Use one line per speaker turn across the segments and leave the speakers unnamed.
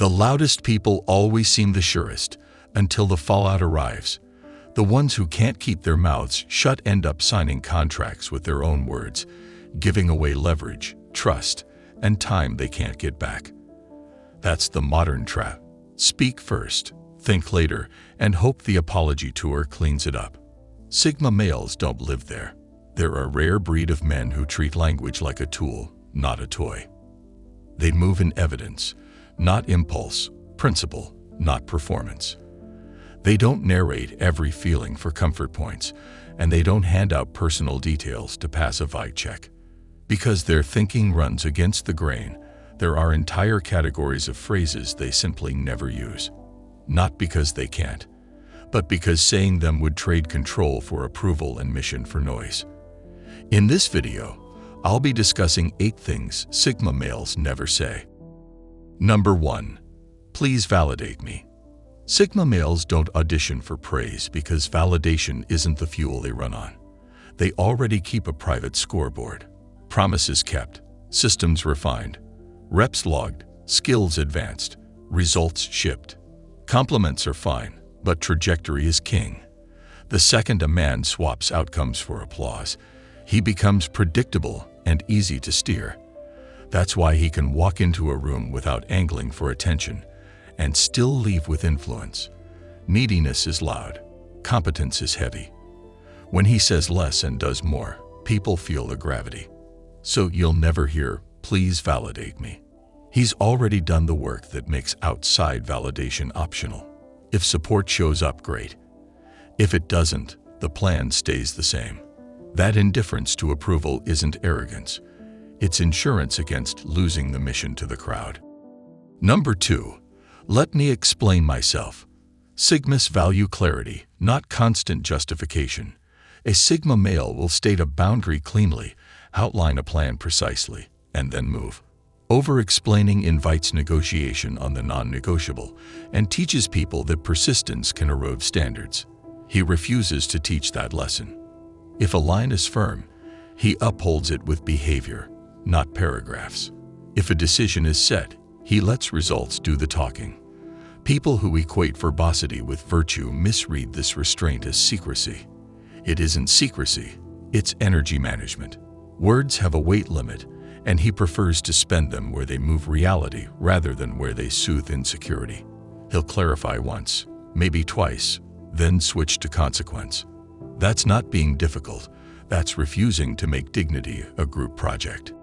The loudest people always seem the surest until the fallout arrives. The ones who can't keep their mouths shut end up signing contracts with their own words, giving away leverage, trust, and time they can't get back. That's the modern trap. Speak first, think later, and hope the apology tour cleans it up. Sigma males don't live there. They're a rare breed of men who treat language like a tool, not a toy. They move in evidence, not impulse, principle, not performance. They don't narrate every feeling for comfort points, and they don't hand out personal details to pass a vibe check. Because their thinking runs against the grain, there are entire categories of phrases they simply never use. Not because they can't, but because saying them would trade control for approval and mission for noise. In this video, I'll be discussing 8 things Sigma males never say. Number 1. Please validate me. Sigma males don't audition for praise because validation isn't the fuel they run on. They already keep a private scoreboard. Promises kept, systems refined, reps logged, skills advanced, results shipped. Compliments are fine, but trajectory is king. The second a man swaps outcomes for applause, he becomes predictable and easy to steer. That's why he can walk into a room without angling for attention and still leave with influence. Neediness is loud, competence is heavy. When he says less and does more, people feel the gravity. So you'll never hear, please validate me. He's already done the work that makes outside validation optional. If support shows up, great. If it doesn't, the plan stays the same. That indifference to approval isn't arrogance. It's insurance against losing the mission to the crowd. Number 2. Let me explain myself. Sigmas value clarity, not constant justification. A Sigma male will state a boundary cleanly, outline a plan precisely, and then move. Over-explaining invites negotiation on the non-negotiable and teaches people that persistence can erode standards. He refuses to teach that lesson. If a line is firm, he upholds it with behavior, not paragraphs. If a decision is set, he lets results do the talking. People who equate verbosity with virtue misread this restraint as secrecy. It isn't secrecy, it's energy management. Words have a weight limit, and he prefers to spend them where they move reality rather than where they soothe insecurity. He'll clarify once, maybe twice, then switch to consequence. That's not being difficult, that's refusing to make dignity a group project.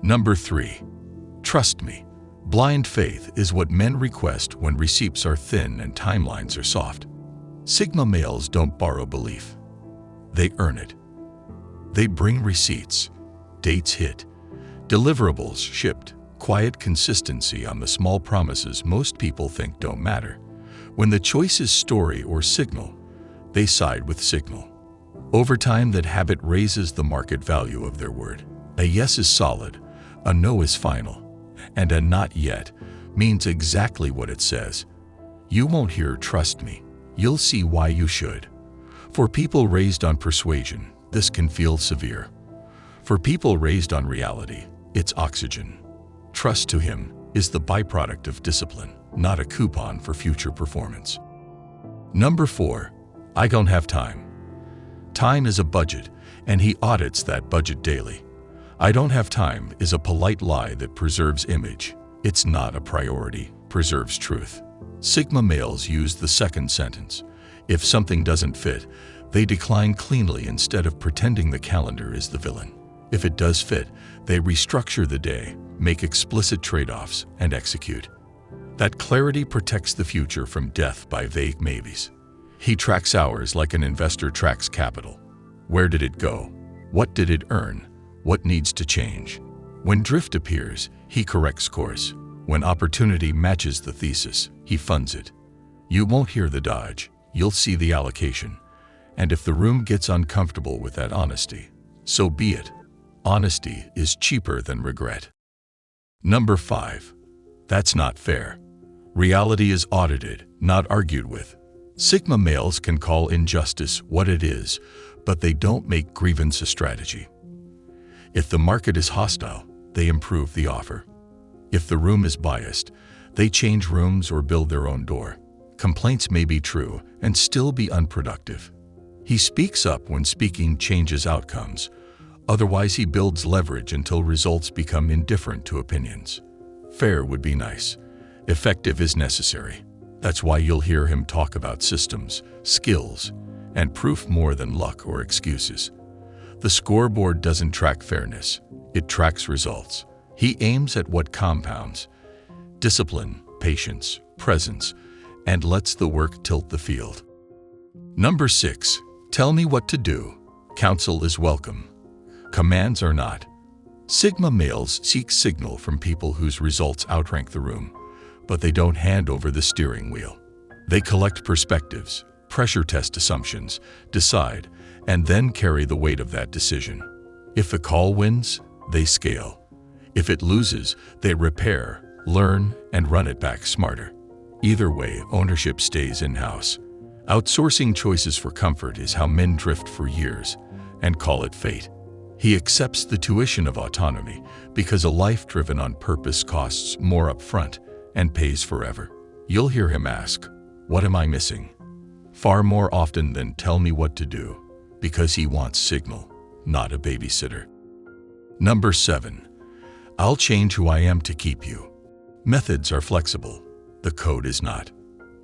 Number 3. Trust me. Blind faith is what men request when receipts are thin and timelines are soft. Sigma males don't borrow belief. They earn it. They bring receipts, dates hit, deliverables shipped, quiet consistency on the small promises most people think don't matter. When the choice is story or signal, they side with signal. Over time, that habit raises the market value of their word. A yes is solid, a no is final, and a not yet means exactly what it says. You won't hear trust me, you'll see why you should. For people raised on persuasion, this can feel severe. For people raised on reality, it's oxygen. Trust to him is the byproduct of discipline, not a coupon for future performance. Number 4. I don't have time. Time is a budget, and he audits that budget daily. I don't have time is a polite lie that preserves image. It's not a priority, preserves truth. Sigma males use the second sentence. If something doesn't fit, they decline cleanly instead of pretending the calendar is the villain. If it does fit, they restructure the day, make explicit trade-offs, and execute. That clarity protects the future from death by vague maybes. He tracks hours like an investor tracks capital. Where did it go? What did it earn? What needs to change? When drift appears, he corrects course. When opportunity matches the thesis, he funds it. You won't hear the dodge, you'll see the allocation. And if the room gets uncomfortable with that honesty, so be it. Honesty is cheaper than regret. Number 5. That's not fair. Reality is audited, not argued with. Sigma males can call injustice what it is, but they don't make grievance a strategy. If the market is hostile, they improve the offer. If the room is biased, they change rooms or build their own door. Complaints may be true and still be unproductive. He speaks up when speaking changes outcomes. Otherwise, he builds leverage until results become indifferent to opinions. Fair would be nice. Effective is necessary. That's why you'll hear him talk about systems, skills, and proof more than luck or excuses. The scoreboard doesn't track fairness. It tracks results. He aims at what compounds: discipline, patience, presence, and lets the work tilt the field. Number 6. Tell me what to do. Counsel is welcome. Commands are not. Sigma males seek signal from people whose results outrank the room, but they don't hand over the steering wheel. They collect perspectives, pressure test assumptions, decide, and then carry the weight of that decision. If the call wins, they scale. If it loses, they repair, learn, and run it back smarter. Either way, ownership stays in-house. Outsourcing choices for comfort is how men drift for years and call it fate. He accepts the tuition of autonomy because a life driven on purpose costs more upfront and pays forever. You'll hear him ask, "What am I missing?" far more often than "Tell me what to do," because he wants signal, not a babysitter. Number 7. I'll change who I am to keep you. Methods are flexible. The code is not.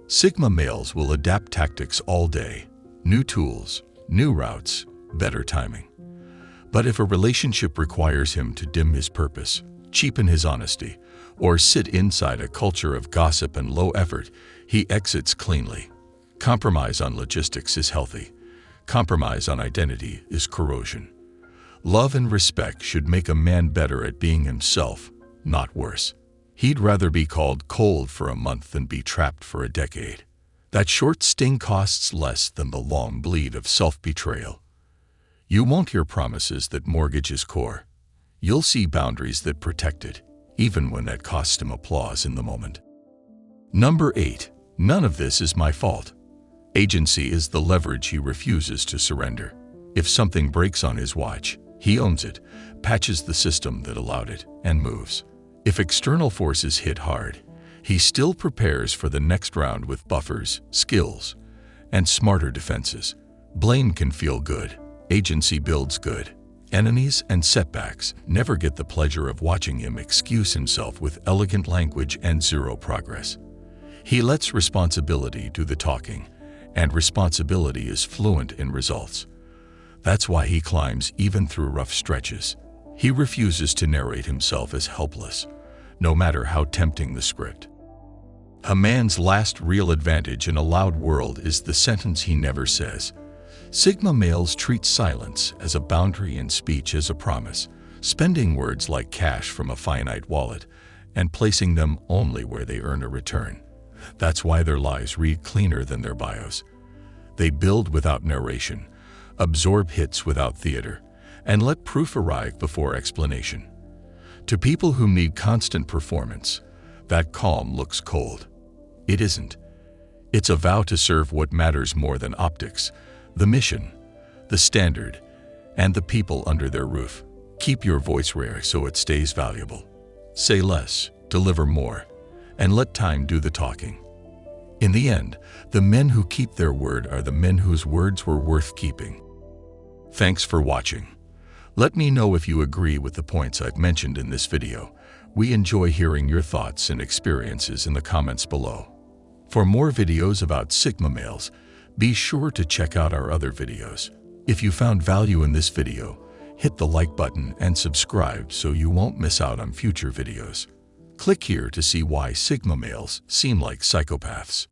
Sigma males will adapt tactics all day. New tools, new routes, better timing. But if a relationship requires him to dim his purpose, cheapen his honesty, or sit inside a culture of gossip and low effort, he exits cleanly. Compromise on logistics is healthy. Compromise on identity is corrosion. Love and respect should make a man better at being himself, not worse. He'd rather be called cold for a month than be trapped for a decade. That short sting costs less than the long bleed of self-betrayal. You won't hear promises that mortgage his core. You'll see boundaries that protect it, even when that costs him applause in the moment. Number 8. None of this is my fault. Agency is the leverage he refuses to surrender. If something breaks on his watch, he owns it, patches the system that allowed it, and moves. If external forces hit hard, he still prepares for the next round with buffers, skills, and smarter defenses. Blame can feel good. Agency builds good. Enemies and setbacks never get the pleasure of watching him excuse himself with elegant language and zero progress. He lets responsibility do the talking, and responsibility is fluent in results. That's why he climbs even through rough stretches. He refuses to narrate himself as helpless, no matter how tempting the script. A man's last real advantage in a loud world is the sentence he never says. Sigma males treat silence as a boundary and speech as a promise, spending words like cash from a finite wallet and placing them only where they earn a return. That's why their lives read cleaner than their bios. They build without narration, absorb hits without theater, and let proof arrive before explanation. To people who need constant performance, that calm looks cold. It isn't. It's a vow to serve what matters more than optics: the mission, the standard, and the people under their roof. Keep your voice rare so it stays valuable. Say less, deliver more, and let time do the talking. In the end, the men who keep their word are the men whose words were worth keeping. Thanks for watching. Let me know if you agree with the points I've mentioned in this video. We enjoy hearing your thoughts and experiences in the comments below. For more videos about Sigma males, be sure to check out our other videos. If you found value in this video, hit the like button and subscribe so you won't miss out on future videos. Click here to see why Sigma males seem like psychopaths.